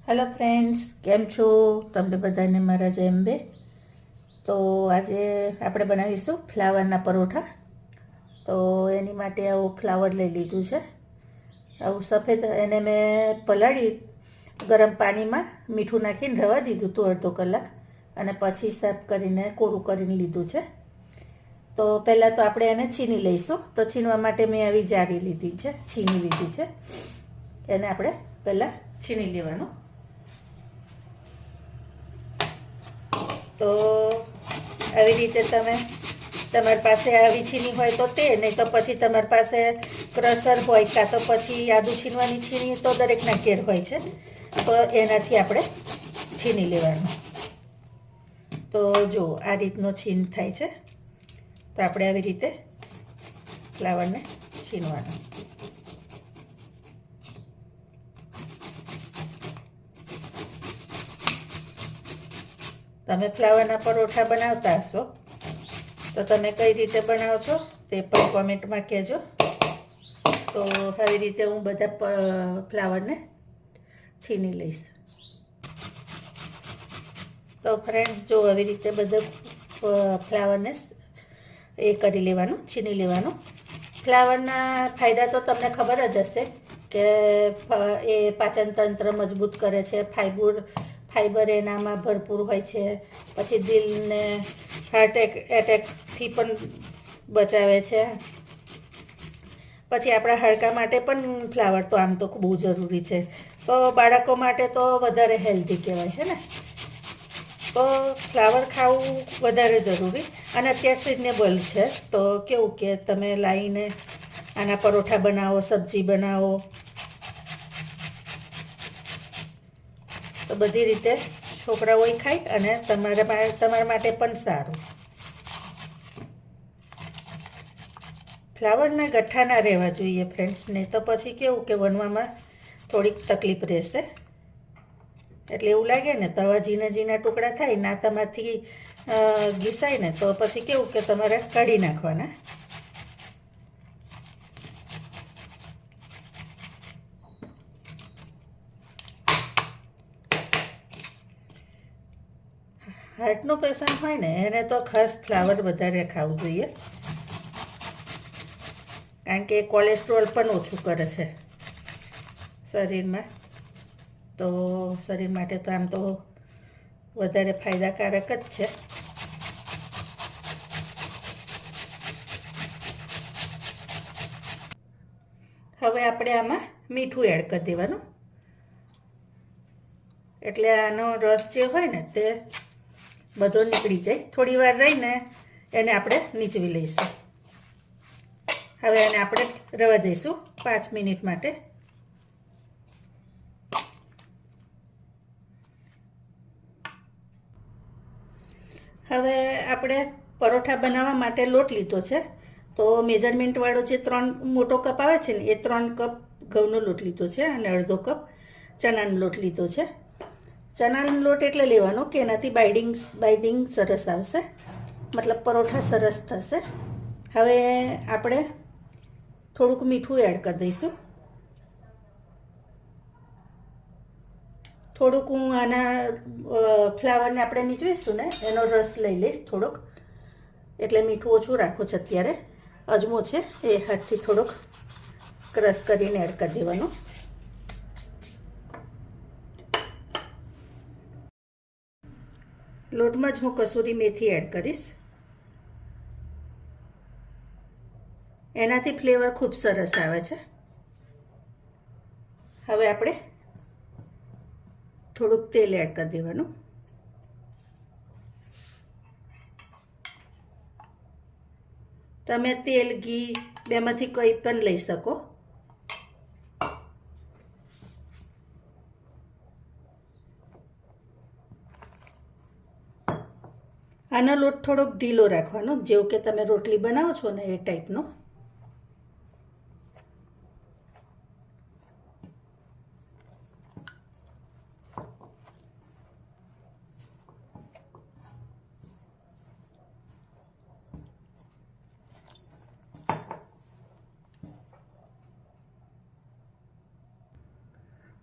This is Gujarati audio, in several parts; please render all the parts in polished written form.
હેલો ફ્રેન્ડ્સ, કેમ છો? તમને બધાને મારા જય અંબે. તો આજે આપણે બનાવીશું ફ્લાવરના પરોઠા. તો એની માટે આવું ફ્લાવર લઈ લીધું છે. આવું સફેદ એને મેં પલાળી ગરમ પાણીમાં મીઠું નાખીને રવા દીધું હતું અડધો કલાક, અને પછી સાફ કરીને કોરું કરીને લીધું છે. તો પહેલાં તો આપણે એને છીની લઈશું. તો છીનવા માટે મેં આવી જાળી લીધી છે, છીની લીધી છે. એને આપણે પહેલાં છીની લેવાનું. તો આવી રીતે તમારી પાસે આવી છીની હોય તો તે, નહીં તો પછી તમારી પાસે ક્રશર હોય કાં તો પછી આદુ છીનવાની છીની તો દરેકના ઘેર હોય છે. તો એનાથી આપણે છીની લેવાનું. તો જો આ રીતનો છીન થાય છે. તો આપણે આવી રીતે ફ્લાવરને છીનવાનું. તમે ફ્લાવરના પરોઠા બનાવતા હશો, તો તમે કઈ રીતે બનાવો છો તે પણ કોમેન્ટમાં કહેજો. તો આવી રીતે હું બધા ફ્લાવરને છીની લઈશ. તો ફ્રેન્ડ્સ, જો આવી રીતે બધા ફ્લાવરને એ કરી લેવાનું, છીની લેવાનું. ફ્લાવરના ફાયદા તો તમને ખબર જ હશે કે એ પાચન તંત્ર મજબૂત કરે છે, ફાઈબર એનામાં ભરપૂર હોય છે. પછી દિલને હાર્ટ એટેકથી પણ બચાવે છે. પછી આપણા હાડકા માટે પણ ફ્લાવર તો આમ તો બહુ જરૂરી છે. તો બાળકો માટે તો વધારે હેલ્ધી કહેવાય છે ને. તો ફ્લાવર ખાવું વધારે જરૂરી, અને અત્યારે સિઝનેબલ છે. તો કેવું કે તમે લાવીને આના પરોઠા બનાવો, સબ્જી બનાવો, તો બધી રીતે છોકરાઓય ખાય અને તમારા માટે પણ સારું. ફ્લાવરના ગઠ્ઠા ના રહેવા જોઈએ ફ્રેન્ડ્સ, ને તો પછી કેવું કે વણવામાં થોડીક તકલીફ રહેશે. એટલે એવું લાગે ને તો આવા ઝીણા ઝીણા ટુકડા થાય ના તમારથી ઘીસાય ને, તો પછી કેવું કે તમારે કાઢી નાખવાના. હાર્ટનો પેશન્ટ હોય ને એને તો ખાસ ફ્લાવર વધારે ખાવું જોઈએ, કારણ કે કોલેસ્ટ્રોલ પણ ઓછું કરે છે શરીરમાં. તો શરીર માટે તો આમ તો વધારે ફાયદાકારક જ છે. હવે આપણે આમાં મીઠું એડ કરી દેવાનું, એટલે આનો રસ જે હોય ને તે બધો નીકળી જાય. થોડી વાર રહીને એને આપણે નીચવી લઈશું. હવે એને આપણે રવા દઈશું 5 મિનિટ માટે. હવે આપણે પરોઠા બનાવવા માટે લોટ લીધો છે. તો મેજરમેન્ટવાળો જે 3 મોટો કપ આવે છે ને, એ 3 કપ ઘઉંનો લોટ લીધો છે, અને અડધો કપ ચણાનો લોટ લીધો છે. ચણાનો લોટ એટલે લેવાનો કે એનાથી બાઇડિંગ સરસ આવશે, મતલબ પરોઠા સરસ થશે. હવે આપણે થોડુંક મીઠું એડ કરી દઈશું. થોડુંક હું આના ફ્લાવરને આપણે નીચવીશું ને એનો રસ લઈ લઈશ થોડોક, એટલે મીઠું ઓછું રાખું છે અત્યારે. અજમો છે એ હાથથી થોડોક ક્રશ કરીને એડ કરી દેવાનું. લોટમાં જ હું કસૂરી મેથી એડ કરીશ, એનાથી ફ્લેવર ખૂબ સરસ આવે છે. હવે આપણે થોડુંક તેલ એડ કરી દેવાનું. તમે તેલ, ઘી બેમાંથી કોઈ પણ લઈ શકો. આનો લોટ થોડોક ઢીલો રાખવાનો, જેવું કે તમે રોટલી બનાવો છો ને એ ટાઈપનો.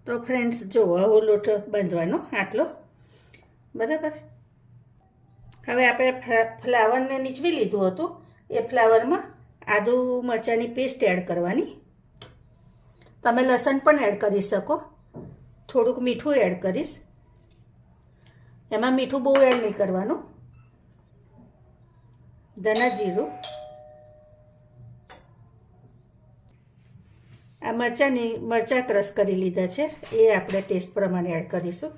તો ફ્રેન્ડ્સ જો આવો લોટ બાંધવાનો આટલો, બરાબર. હવે આપણે ફ્લાવરને નીચવી લીધું હતું, એ ફ્લાવરમાં આદુ મરચાંની પેસ્ટ એડ કરવાની. તમે લસણ પણ એડ કરી શકો. થોડુંક મીઠું એડ કરીશ. એમાં મીઠું બહુ એડ નહીં કરવાનું. ધાણા જીરું, આ મરચાં ક્રશ કરી લીધા છે, એ આપણે ટેસ્ટ પ્રમાણે એડ કરીશું.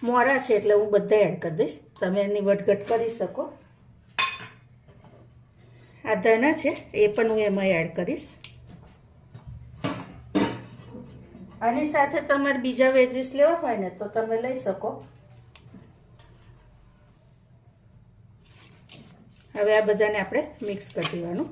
મોરા છે એટલે હું બધા એડ કરી દઈશ, તમે એની વધઘટ કરી શકો. આ ધાણા છે એ પણ હું એમાં એડ કરીશ. આની સાથે તમારે બીજા વેજીસ લેવા હોય ને તો તમે લઈ શકો. હવે આ બધાને આપણે મિક્સ કરી દેવાનું.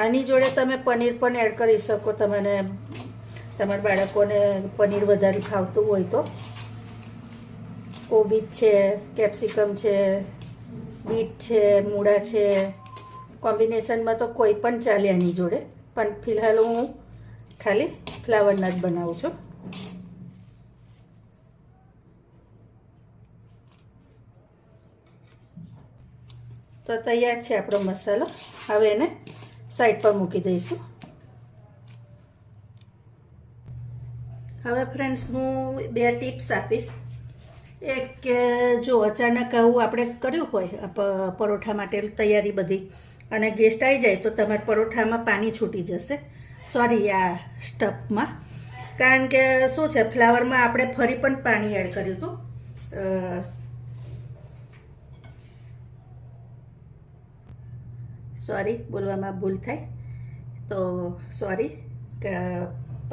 આની જોડે તમે પનીર પણ એડ કરી શકો. તમારા બાળકોને પનીર વધારે ખાવતું હોય તો. કોબીજ છે, કેપ્સિકમ છે, બીટ છે, મૂળા છે, કોમ્બિનેશનમાં તો કોઈ પણ ચાલે આની જોડે, પણ ફિલહાલ હું ખાલી ફ્લાવરના જ બનાવું છું. તો તૈયાર છે આપણો મસાલો. હવે એને સાઈડ પર મૂકી દઈશું. હવે ફ્રેન્ડ્સ હું 2 ટિપ્સ આપીશ. એક કે જો અચાનક આવું આપણે કર્યું હોય પરોઠા માટે તૈયારી બધી, અને ગેસ્ટ આવી જાય તો તમારા પરોઠામાં પાણી છૂટી જશે. સોરી, આ સ્ટફમાં. કારણ કે શું છે, ફ્લાવરમાં આપણે ફરી પણ પાણી એડ કર્યું હતું. સોરી, બોલવામાં ભૂલ થાય તો સોરી, કે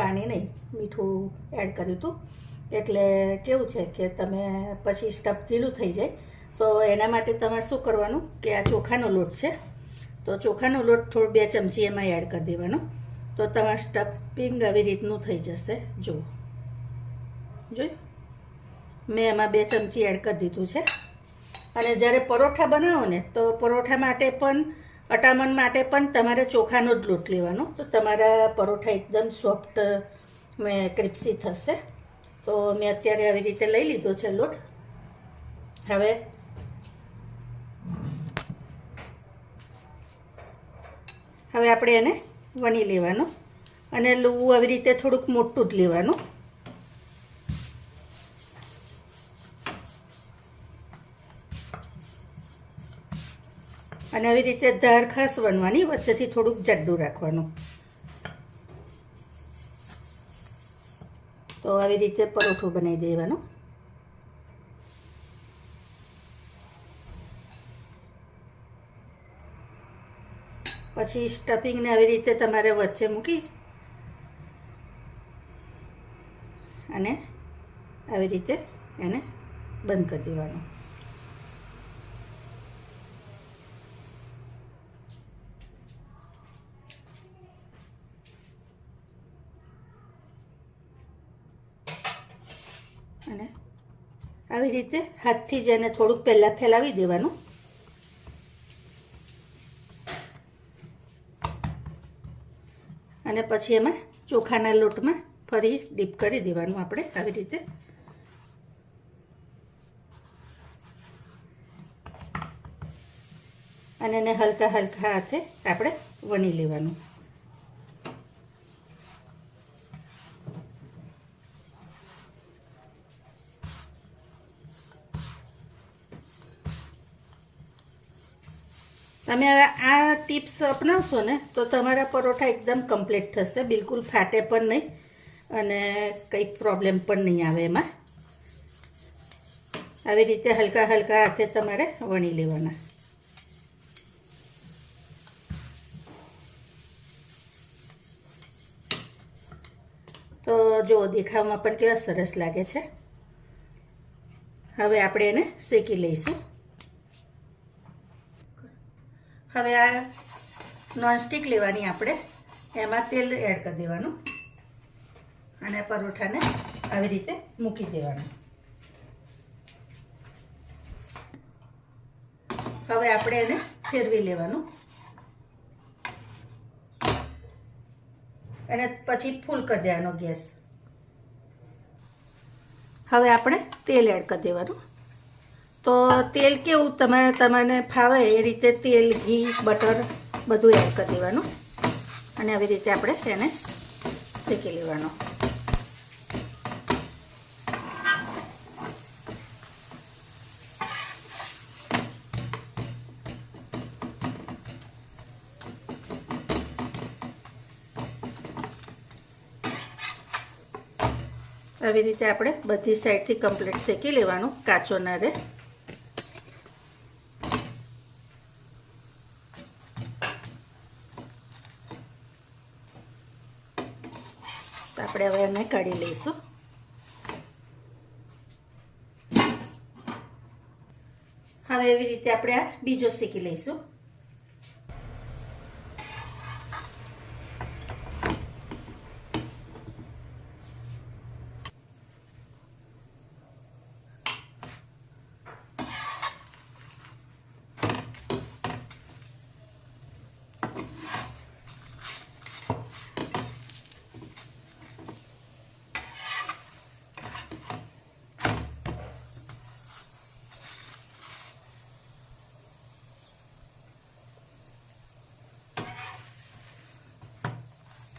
પાણી નહીં, મીઠું એડ કર્યું હતું. એટલે કેવું છે કે તમે પછી સ્ટફ ઢીલું થઈ જાય, તો એના માટે તમારે શું કરવાનું કે આ ચોખાનો લોટ છે, તો ચોખાનો લોટ થોડો 2 ચમચી એમાં એડ કરી દેવાનો. તો તમારું સ્ટફિંગ આવી રીતનું થઈ જશે. જોયું મેં એમાં 2 ચમચી એડ કરી દીધું છે. અને જ્યારે પરોઠા બનાવો ને તો પરોઠા માટે પણ, અટામણ માટે પણ તમારે ચોખાનો જ લોટ લેવાનો. તો તમારા પરોઠા એકદમ સોફ્ટ ને ક્રિસ્પી થશે. તો મેં અત્યારે આવી રીતે લઈ લીધો છે લોટ. હવે આપણે એને વણી લેવાનું, અને લુવું આવી રીતે થોડુંક મોટું જ લેવાનું. અને આવી રીતે ધાર ખાસ વણવાની, વચ્ચેથી થોડુંક જાડું રાખવાનું. તો આવી રીતે પરોઠું બનાવી દેવાનું. પછી સ્ટફિંગને આવી રીતે તમારે વચ્ચે મૂકી અને આવી રીતે એને બંધ કરી દેવાનું. અને આવી રીતે હાથથી જ એને થોડુંક પહેલાં ફેલાવી દેવાનું. અને પછી એમાં ચોખાના લોટમાં ફરી ડીપ કરી દેવાનું આપણે આવી રીતે. અને એને હલકા હલકા હાથે આપણે વણી લેવાનું. તમે હવે આ ટિપ્સ અપનાવશો ને તો તમારા પરોઠા એકદમ કમ્પ્લીટ થશે, બિલકુલ ફાટે પણ નહીં અને કંઈ પ્રોબ્લેમ પણ નહીં આવે એમાં. આવી રીતે હલકા હલકા હાથે તમારે વણી લેવાના. તો જો દેખાવમાં પણ કેવા સરસ લાગે છે. હવે આપણે એને શેકી લઈશું. હવે આ નોનસ્ટિક લેવાની આપણે, એમાં તેલ એડ કરી દેવાનું અને પરોઠાને આવી રીતે મૂકી દેવાનું. હવે આપણે એને ફેરવી લેવાનું અને પછી ફૂલ કરી દેવાનો ગેસ. હવે આપણે તેલ એડ કરી દેવાનું. તો તેલ કેવું તમને ફાવે એ રીતે તેલ, ઘી, બટર બધું એડ કરી દેવાનું અને આવી રીતે આપણે તેને શેકી લેવાનો. આવી રીતે આપણે બધી સાઈડથી કમ્પ્લીટ શેકી લેવાનું, કાચો ના રહે. આપણે હવે એને કાઢી લઈશું. હવે એવી રીતે આપણે આ બીજો શેકી લઈશું.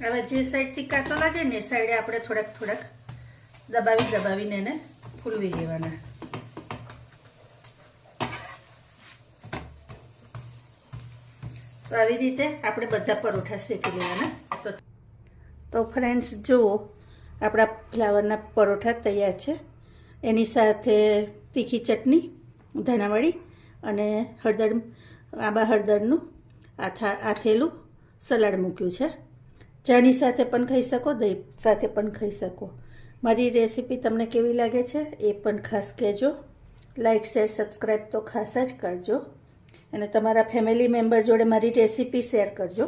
હવે જે સાઈડથી કાચો લાગે ને એ સાઈડે આપણે થોડાક દબાવીને એને ફૂલવી લેવાના. તો આવી રીતે આપણે બધા પરોઠા શેકી લેવાના. તો ફ્રેન્ડ્સ જુઓ, આપણા ફ્લાવરના પરોઠા તૈયાર છે. એની સાથે તીખી ચટણી, ધાણાવાળી અને આંબા હળદરનું આથેલું સલાડ મૂક્યું છે. ચાની સાથે પણ ખાઈ શકો, દહીં સાથે પણ ખાઈ શકો. મારી રેસીપી તમને કેવી લાગે છે એ પણ ખાસ કહેજો. લાઇક, શેર, સબસ્ક્રાઈબ તો ખાસ જ કરજો અને તમારા ફેમિલી મેમ્બર જોડે મારી રેસીપી શેર કરજો.